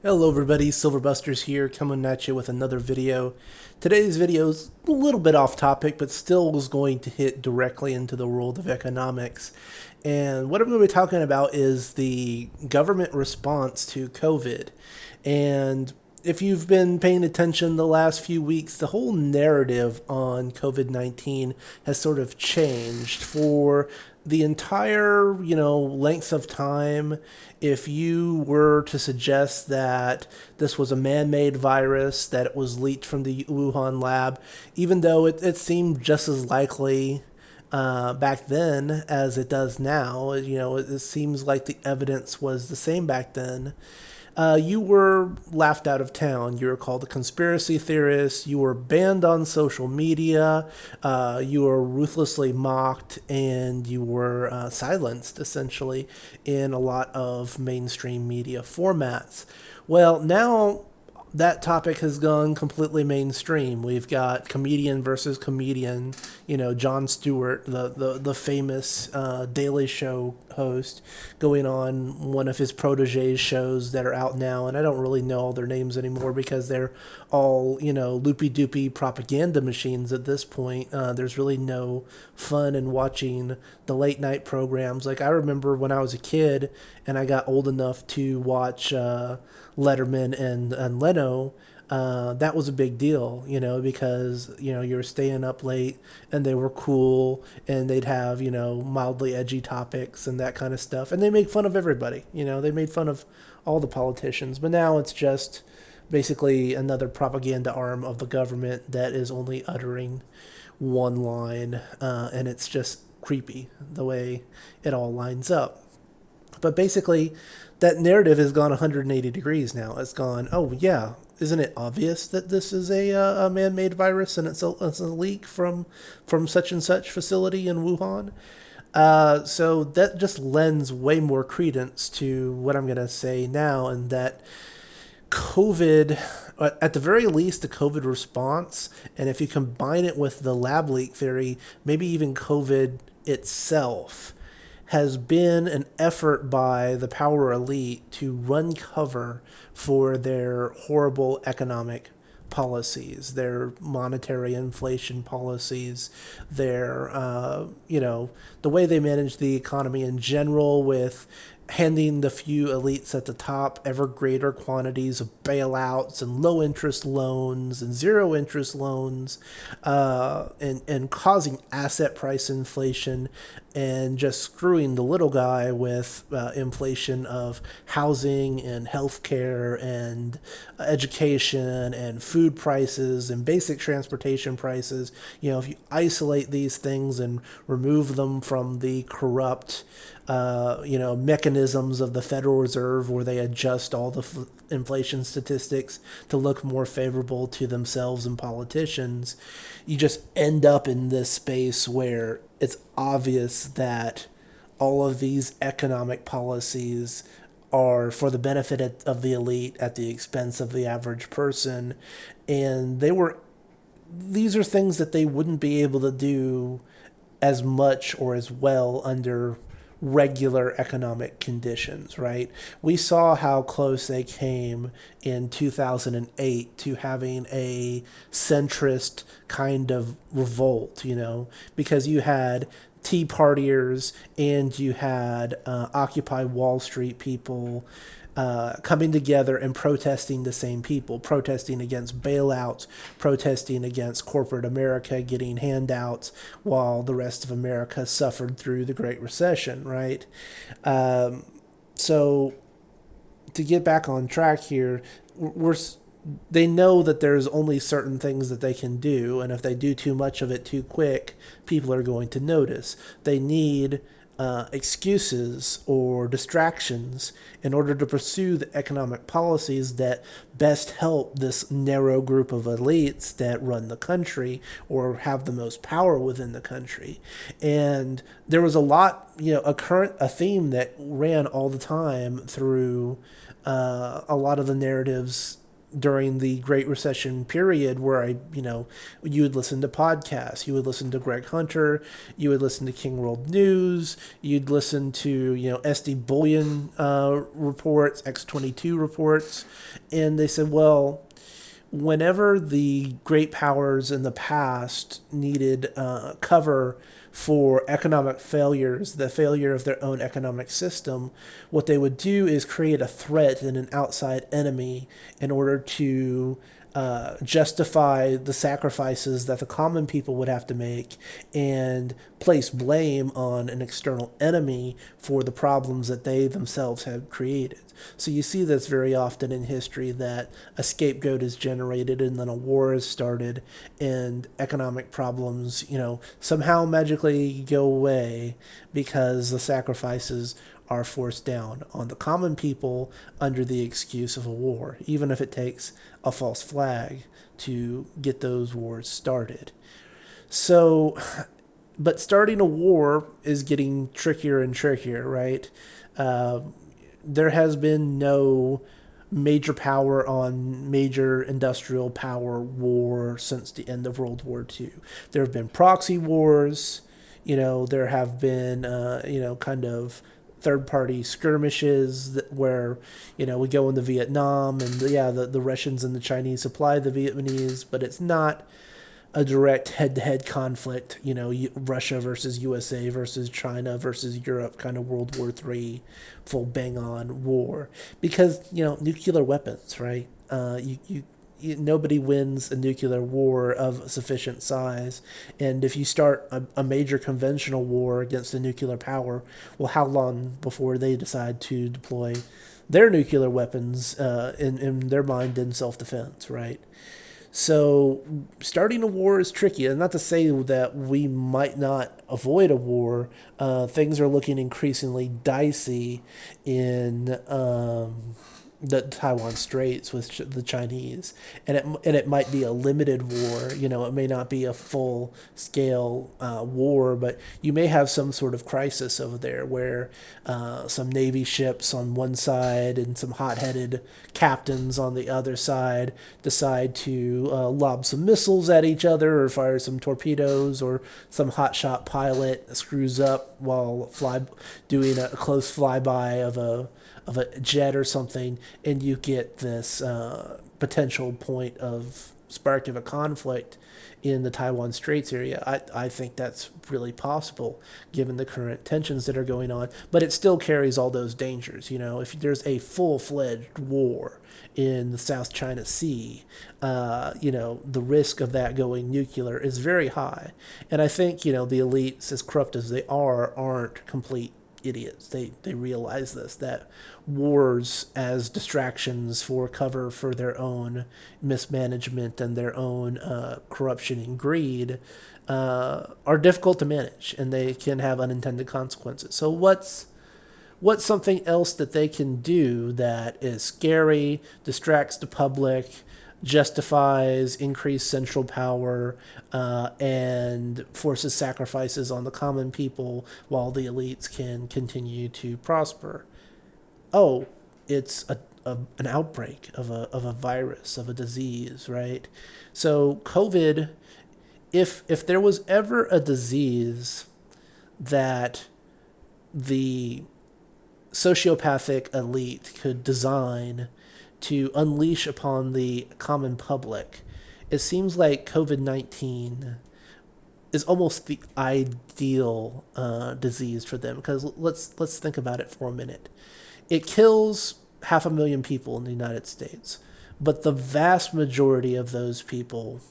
Hello everybody, Silverbusters here, coming at you with another video. Today's video is a little bit off topic, but still is going to hit directly into the world of economics. And what I'm going to be talking about is the government response to COVID. And if you've been paying attention the last few weeks, the whole narrative on COVID-19 has sort of changed for the entire, length of time. If you were to suggest that this was a man-made virus, that it was leaked from the Wuhan lab, even though it seemed just as likely back then as it does now, it seems like the evidence was the same back then. You were laughed out of town. You were called a conspiracy theorist. You were banned on social media. You were ruthlessly mocked, and you were silenced, essentially, in a lot of mainstream media formats. Well, now that topic has gone completely mainstream. We've got comedian versus comedian, Jon Stewart, the famous Daily Show host, going on one of his protege's shows that are out now, and I don't really know all their names anymore because they're all, loopy-doopy propaganda machines at this point. There's really no fun in watching the late-night programs. Like, I remember when I was a kid and I got old enough to watch Letterman and Leno, that was a big deal, because, you were staying up late and they were cool and they'd have, mildly edgy topics and that kind of stuff. And they made fun of everybody, they made fun of all the politicians. But now it's just basically another propaganda arm of the government that is only uttering one line. And it's just creepy the way it all lines up. But basically, that narrative has gone 180 degrees now. It's gone, oh, yeah, isn't it obvious that this is a man-made virus and it's a leak from such and such facility in Wuhan? So that just lends way more credence to what I'm going to say now, and that COVID, at the very least, the COVID response, and if you combine it with the lab leak theory, maybe even COVID itself, has been an effort by the power elite to run cover for their horrible economic policies, their monetary inflation policies, their, the way they manage the economy in general, with handing the few elites at the top ever greater quantities of bailouts and low interest loans and zero interest loans, and causing asset price inflation, and just screwing the little guy with inflation of housing and healthcare and education and food prices and basic transportation prices. If you isolate these things and remove them from the corrupt mechanisms of the Federal Reserve, where they adjust all the inflation statistics to look more favorable to themselves and politicians, you just end up in this space where it's obvious that all of these economic policies are for the benefit of the elite at the expense of the average person. And these are things that they wouldn't be able to do as much or as well under regular economic conditions, right? We saw how close they came in 2008 to having a centrist kind of revolt, because you had Tea Partiers and you had Occupy Wall Street people coming together and protesting the same people, protesting against bailouts, protesting against corporate America getting handouts while the rest of America suffered through the Great Recession, right? So to get back on track here, they know that there's only certain things that they can do, and if they do too much of it too quick, people are going to notice. They need excuses or distractions in order to pursue the economic policies that best help this narrow group of elites that run the country or have the most power within the country. And there was a theme that ran all the time through a lot of the narratives during the Great Recession period where you would listen to podcasts, you would listen to Greg Hunter, you would listen to King World News, you'd listen to, SD Bullion reports, X22 reports, and they said, well, whenever the great powers in the past needed cover for economic failures, the failure of their own economic system, what they would do is create a threat and an outside enemy in order to justify the sacrifices that the common people would have to make and place blame on an external enemy for the problems that they themselves had created. So you see this very often in history, that a scapegoat is generated and then a war is started and economic problems, somehow magically go away because the sacrifices are forced down on the common people under the excuse of a war, even if it takes a false flag to get those wars started. So, but starting a war is getting trickier and trickier, right? There has been no major power on major industrial power war since the end of World War II. There have been proxy wars, there have been, kind of third-party skirmishes where, we go into Vietnam and, the Russians and the Chinese supply the Vietnamese, but it's not a direct head-to-head conflict, Russia versus USA versus China versus Europe, kind of World War III, full bang-on war. Because, nuclear weapons, right? Nobody wins a nuclear war of sufficient size. And if you start a major conventional war against a nuclear power, well, how long before they decide to deploy their nuclear weapons in their mind in self-defense, right? So starting a war is tricky, and not to say that we might not avoid a war. Things are looking increasingly dicey in the Taiwan Straits with the Chinese, and it might be a limited war. It may not be a full scale war, but you may have some sort of crisis over there where some Navy ships on one side and some hot-headed captains on the other side decide to lob some missiles at each other or fire some torpedoes, or some hotshot pilot screws up while doing a close flyby of a jet or something, and you get this potential point of spark of a conflict in the Taiwan Straits area. I think that's really possible given the current tensions that are going on, but it still carries all those dangers. If there's a full-fledged war in the South China Sea, the risk of that going nuclear is very high. And I think, the elites, as corrupt as they aren't complete idiots. They realize this, that wars as distractions for cover for their own mismanagement and their own corruption and greed are difficult to manage, and they can have unintended consequences. So what's something else that they can do that is scary, distracts the public, justifies increased central power, and forces sacrifices on the common people while the elites can continue to prosper? Oh, it's an outbreak of a virus, of a disease, right? So COVID, if there was ever a disease that the sociopathic elite could design to unleash upon the common public, it seems like COVID-19 is almost the ideal disease for them. Because let's think about it for a minute. It kills 500,000 people in the United States, but the vast majority of those people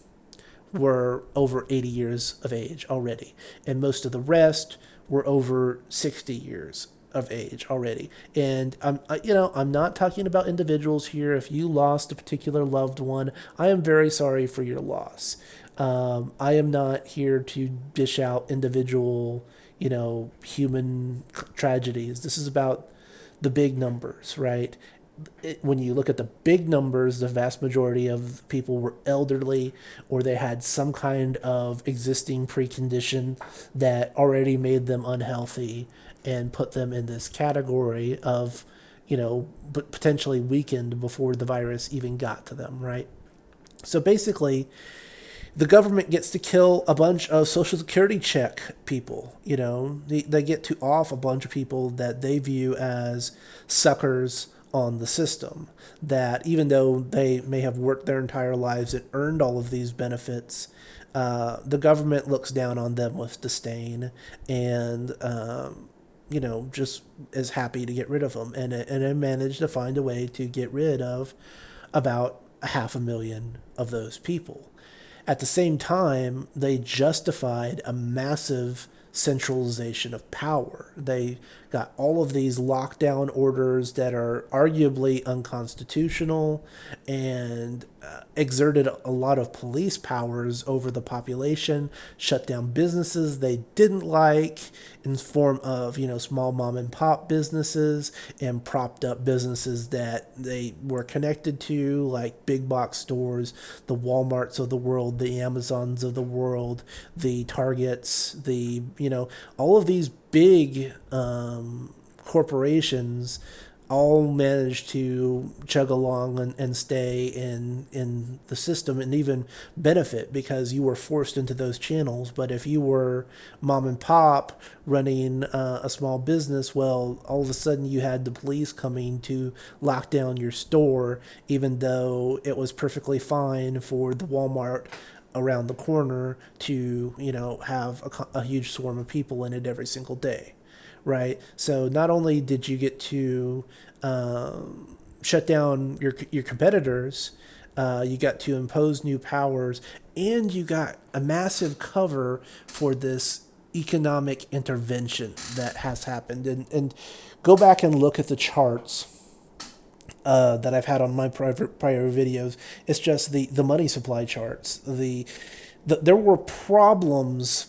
were over 80 years of age already, and most of the rest were over 60 years of age already. And I'm not talking about individuals here. If you lost a particular loved one, I am very sorry for your loss. I am not here to dish out individual, human tragedies. This is about the big numbers, right? When you look at the big numbers, the vast majority of people were elderly, or they had some kind of existing precondition that already made them unhealthy and put them in this category of, but potentially weakened before the virus even got to them, right? So basically, the government gets to kill a bunch of Social Security check people. They get to off a bunch of people that they view as suckers on the system. That even though they may have worked their entire lives and earned all of these benefits, the government looks down on them with disdain and, just is happy to get rid of them. And it managed to find a way to get rid of about 500,000 of those people. At the same time, they justified a massive centralization of power. They got all of these lockdown orders that are arguably unconstitutional and exerted a lot of police powers over the population, shut down businesses they didn't like in form of, small mom and pop businesses, and propped up businesses that they were connected to, like big box stores, the Walmarts of the world, the Amazons of the world, the Targets, all of these big corporations all managed to chug along and stay in the system and even benefit because you were forced into those channels. But if you were mom and pop running a small business, well, all of a sudden you had the police coming to lock down your store, even though it was perfectly fine for the Walmart around the corner to, have a huge swarm of people in it every single day. Right. So not only did you get to shut down your competitors, you got to impose new powers, and you got a massive cover for this economic intervention that has happened. And go back and look at the charts that I've had on my prior videos. It's just the money supply charts. There were problems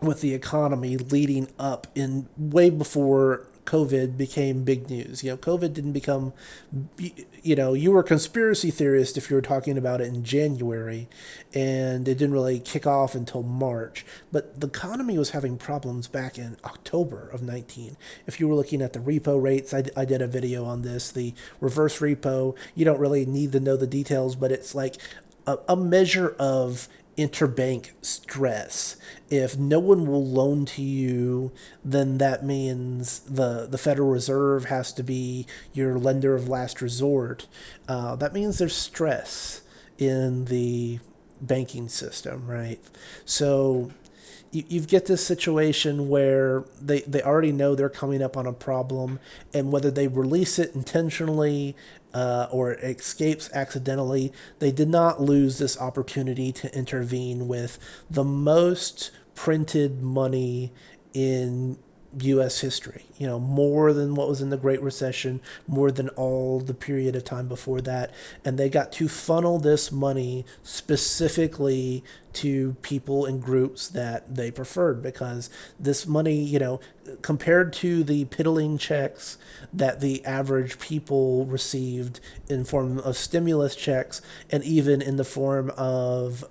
with the economy leading up in way before COVID became big news. COVID didn't become, you were a conspiracy theorist if you were talking about it in January, and it didn't really kick off until March. But the economy was having problems back in October of 19. If you were looking at the repo rates, I did a video on this, the reverse repo. You don't really need to know the details, but it's like a measure of interbank stress. If no one will loan to you, then that means the Federal Reserve has to be your lender of last resort. That means there's stress in the banking system, right? So you get this situation where they already know they're coming up on a problem, and whether they release it intentionally or it escapes accidentally, they did not lose this opportunity to intervene with the most printed money in U.S. history, more than what was in the Great Recession, more than all the period of time before that. And they got to funnel this money specifically to people and groups that they preferred, because this money, compared to the piddling checks that the average people received in form of stimulus checks, and even in the form of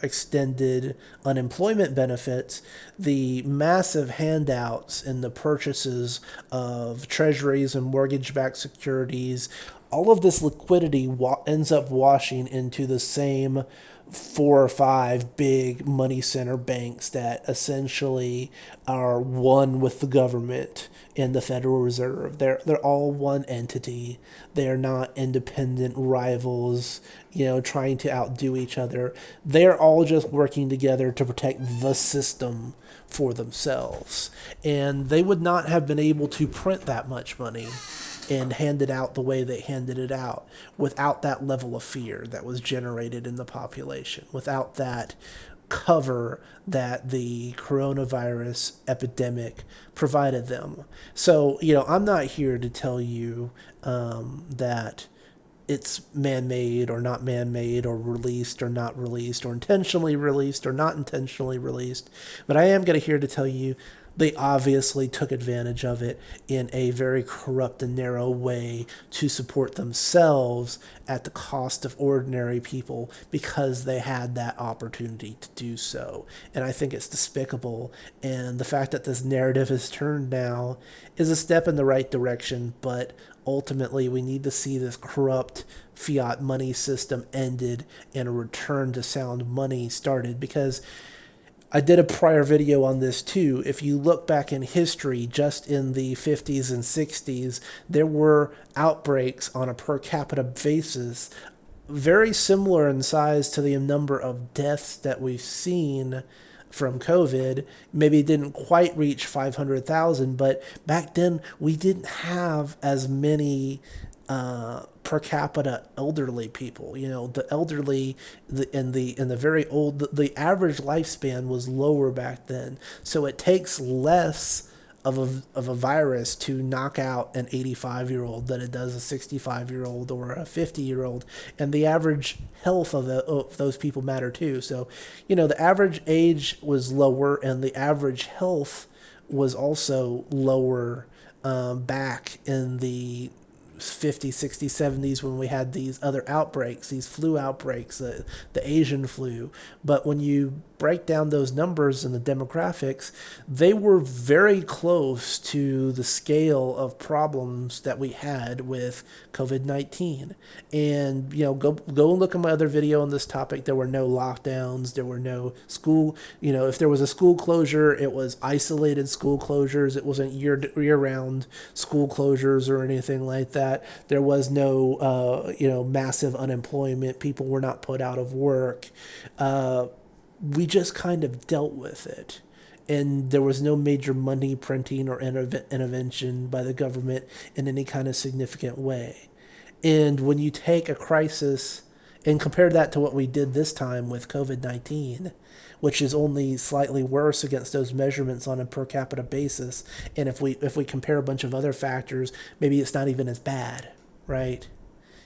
extended unemployment benefits, the massive handouts and the purchases of treasuries and mortgage-backed securities, all of this liquidity ends up washing into the same 4 or 5 big money center banks that essentially are one with the government and the Federal Reserve. They're all one entity. They're not independent rivals, trying to outdo each other. They're all just working together to protect the system for themselves. And they would not have been able to print that much money and hand it out the way they handed it out without that level of fear that was generated in the population, without that cover that the coronavirus epidemic provided them. So, I'm not here to tell you that it's man-made or not man-made, or released or not released, or intentionally released or not intentionally released. But I am here to tell you they obviously took advantage of it in a very corrupt and narrow way to support themselves at the cost of ordinary people because they had that opportunity to do so. And I think it's despicable. And the fact that this narrative has turned now is a step in the right direction, but ultimately we need to see this corrupt fiat money system ended and a return to sound money started, because I did a prior video on this too. If you look back in history, just in the 50s and 60s, there were outbreaks on a per capita basis very similar in size to the number of deaths that we've seen from COVID. Maybe it didn't quite reach 500,000, but back then we didn't have as many per capita elderly people. You know, the elderly, the very old, the average lifespan was lower back then. So it takes less of a virus to knock out an 85-year-old than it does a 65-year-old or a 50-year-old. And the average health of those people matter too. So, you know, the average age was lower and the average health was also lower back in the 50s, 60s, 70s when we had these other outbreaks, these flu outbreaks, the Asian flu. But when you break down those numbers and the demographics, they were very close to the scale of problems that we had with COVID-19. And, you know, go and look at my other video on this topic. There were no lockdowns. There were no school, you know, if there was a school closure, it was isolated school closures. It wasn't year-round school closures or anything like that. There was no, massive unemployment. People were not put out of work. We just kind of dealt with it. And there was no major money printing or intervention by the government in any kind of significant way. And when you take a crisis and compare that to what we did this time with COVID-19, which is only slightly worse against those measurements on a per capita basis, and if we compare a bunch of other factors, maybe it's not even as bad, right?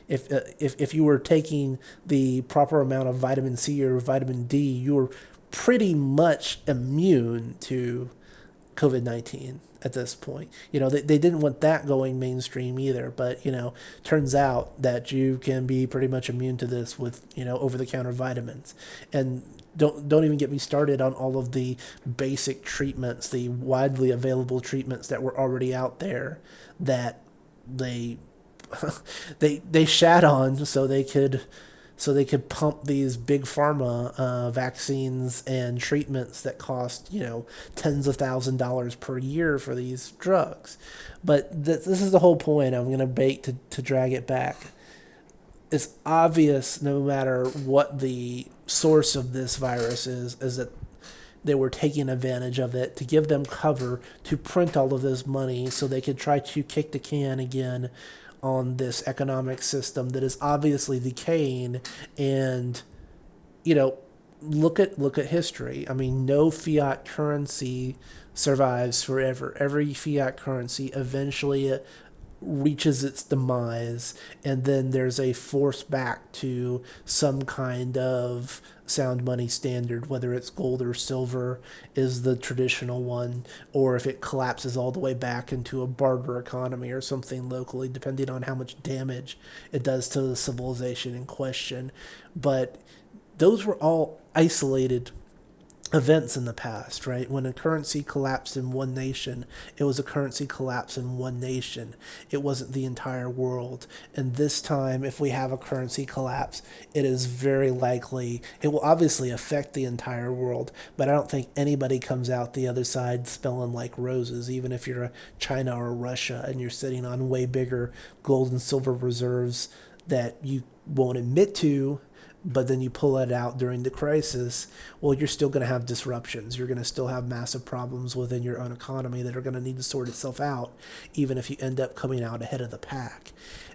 If you were taking the proper amount of vitamin C or vitamin D, you were pretty much immune to COVID-19 at this point. You know, they didn't want that going mainstream either, but, you know, turns out that you can be pretty much immune to this with, you know, over-the-counter vitamins. And don't even get me started on all of the basic treatments, the widely available treatments that were already out there that they shat on so they could pump these big pharma vaccines and treatments that cost, you know, tens of $1,000s per year for these drugs. But this is the whole point. I'm going to bait to drag it back. It's obvious, no matter what the source of this virus is that they were taking advantage of it to give them cover to print all of this money so they could try to kick the can again on this economic system that is obviously decaying. And, you know, look at history. I mean, no fiat currency survives forever. Every fiat currency eventually reaches its demise, and then there's a force back to some kind of sound money standard, whether it's gold or silver is the traditional one, or if it collapses all the way back into a barter economy or something locally, depending on how much damage it does to the civilization in question. But those were all isolated events in the past, right? When a currency collapsed in one nation, it was a currency collapse in one nation. It wasn't the entire world. And this time, if we have a currency collapse, it is very likely, it will obviously affect the entire world, but I don't think anybody comes out the other side smelling like roses, even if you're a China or Russia and you're sitting on way bigger gold and silver reserves that you won't admit to, but then you pull it out during the crisis. Well, you're still going to have disruptions. You're going to still have massive problems within your own economy that are going to need to sort itself out, even if you end up coming out ahead of the pack.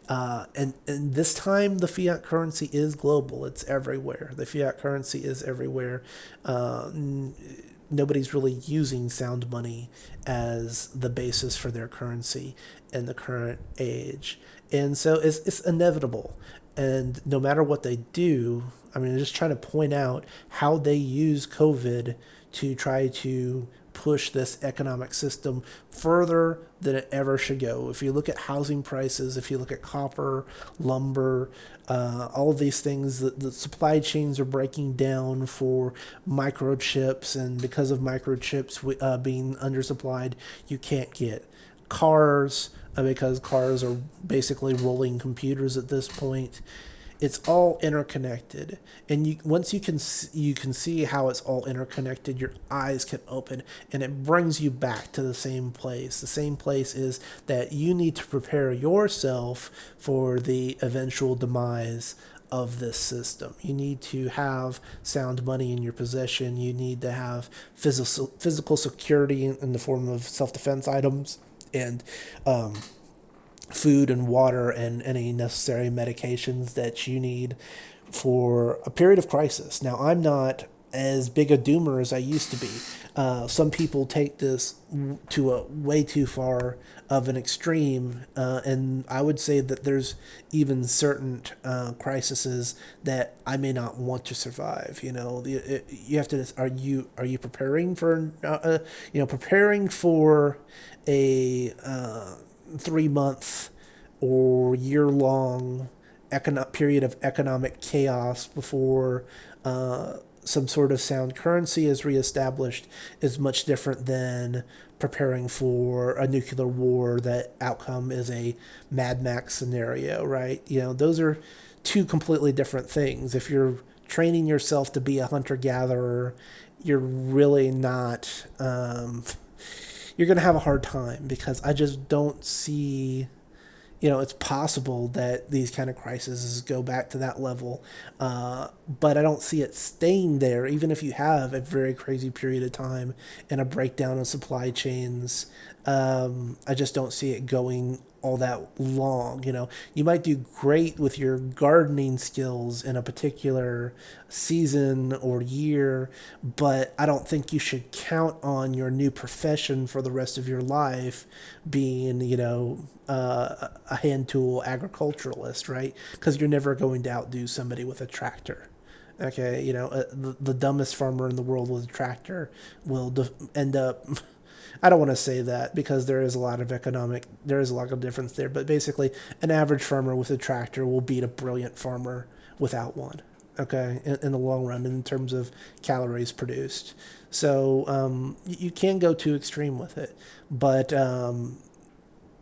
And this time, the fiat currency is global. It's everywhere. The fiat currency is everywhere. Nobody's really using sound money as the basis for their currency in the current age. And so it's inevitable. And no matter what they do, I mean, just trying to point out how they use COVID to try to push this economic system further than it ever should go. If you look at housing prices, if you look at copper, lumber, all of these things, the supply chains are breaking down for microchips, and because of microchips being undersupplied, you can't get cars because cars are basically rolling computers at this point. It's all interconnected, and once you can see how it's all interconnected, your eyes can open, and it brings you back to the same place. The same place is that you need to prepare yourself for the eventual demise of this system. You need to have sound money in your possession. You need to have physical security in the form of self-defense items and food and water and any necessary medications that you need for a period of crisis. Now, I'm not as big a doomer as I used to be. Some people take this to a way too far of an extreme, and I would say that there's even certain crises that I may not want to survive. You have to. Are you preparing for preparing for a 3 month or year-long period of economic chaos before some sort of sound currency is reestablished is much different than preparing for a nuclear war that outcome is a Mad Max scenario, right? Those are two completely different things. If you're training yourself to be a hunter-gatherer, you're really not... you're going to have a hard time, because I just don't see... it's possible that these kind of crises go back to that level, but I don't see it staying there, even if you have a very crazy period of time and a breakdown of supply chains. I just don't see it going all that long. You might do great with your gardening skills in a particular season or year, but I don't think you should count on your new profession for the rest of your life being, a hand tool agriculturalist, right? Because you're never going to outdo somebody with a tractor. Okay, the dumbest farmer in the world with a tractor will end up... I don't want to say that, because there is a lot of difference there, but basically an average farmer with a tractor will beat a brilliant farmer without one, okay, in the long run, in terms of calories produced. So you can go too extreme with it, but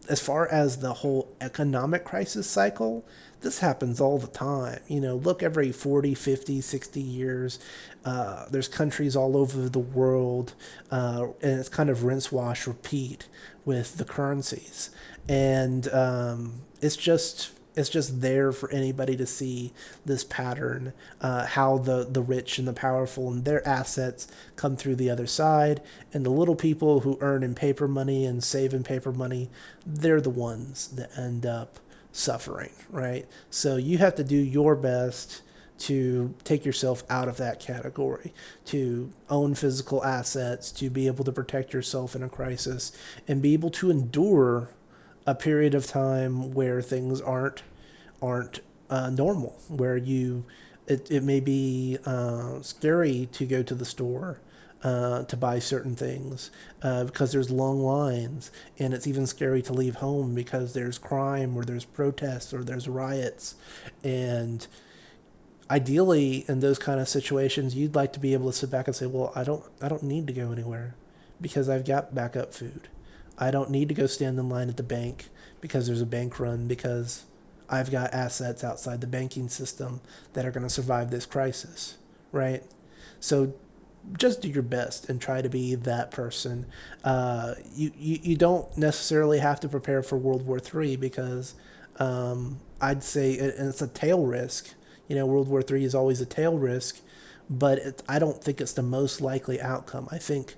as far as the whole economic crisis cycle, this happens all the time. Look, every 40, 50, 60 years, there's countries all over the world, and it's kind of rinse, wash, repeat with the currencies. And it's just there for anybody to see this pattern, how the rich and the powerful and their assets come through the other side, and the little people who earn in paper money and save in paper money, they're the ones that end up suffering, right? So you have to do your best to take yourself out of that category, to own physical assets, to be able to protect yourself in a crisis, and be able to endure a period of time where things aren't normal, where it may be scary to go to the store to buy certain things because there's long lines, and it's even scary to leave home because there's crime or there's protests or there's riots. And ideally, in those kind of situations, you'd like to be able to sit back and say, well, I don't need to go anywhere because I've got backup food. I don't need to go stand in line at the bank because there's a bank run, because I've got assets outside the banking system that are going to survive this crisis, right? So just do your best and try to be that person. You don't necessarily have to prepare for World War III, because I'd say, and it's a tail risk. World War III is always a tail risk, but I don't think it's the most likely outcome. I think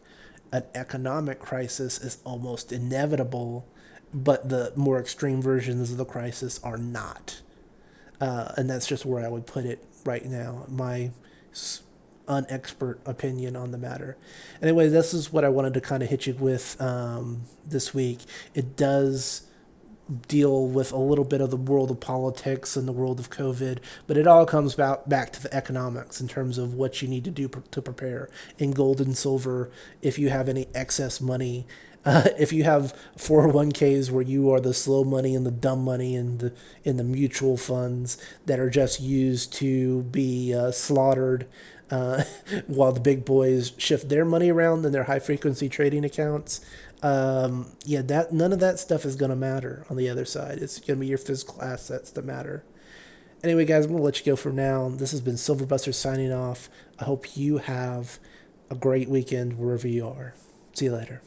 an economic crisis is almost inevitable, but the more extreme versions of the crisis are not. And that's just where I would put it right now, my unexpert opinion on the matter. Anyway, this is what I wanted to kind of hit you with this week. It does deal with a little bit of the world of politics and the world of COVID, but it all comes back to the economics in terms of what you need to do to prepare in gold and silver. If you have any excess money, if you have 401ks where you are the slow money and the dumb money in the mutual funds that are just used to be slaughtered, uh, while the big boys shift their money around in their high frequency trading accounts. Yeah, that none of that stuff is gonna matter on the other side. It's gonna be your physical assets that matter. Anyway, guys, I'm gonna let you go for now. This has been Silverbuster signing off. I hope you have a great weekend wherever you are. See you later.